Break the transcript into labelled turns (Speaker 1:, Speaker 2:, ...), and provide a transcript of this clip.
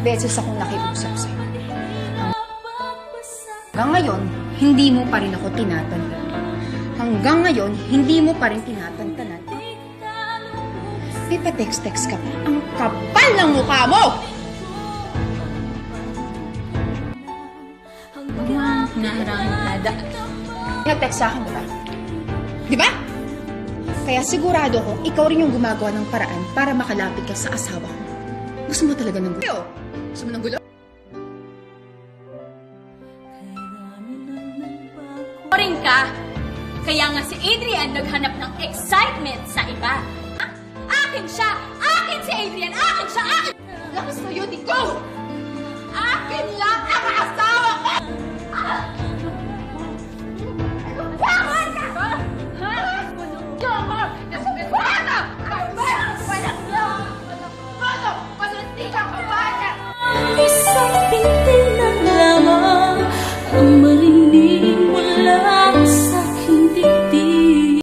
Speaker 1: beses akong nakiusap sa'yo. Hanggang ngayon, hindi mo pa rin ako tinatantan. Hanggang ngayon, hindi mo pa rin tinatantanan. May pa-text-text ka pa. Ang kapal ng mukha mo!
Speaker 2: Nada.
Speaker 1: Nag-text sa akin, diba? Diba? Kaya sigurado ko, ikaw rin yung gumagawa ng paraan para makalapit ka sa asawa ko. Gusto mo talaga ng gulo? Gusto mo ng gulo?
Speaker 2: Rin ka. Kaya nga si Adrian naghanap ng excitement sa iba. Akin siya! Akin si Adrian! Akin siya! Akin!
Speaker 1: Lakas kayo, di go!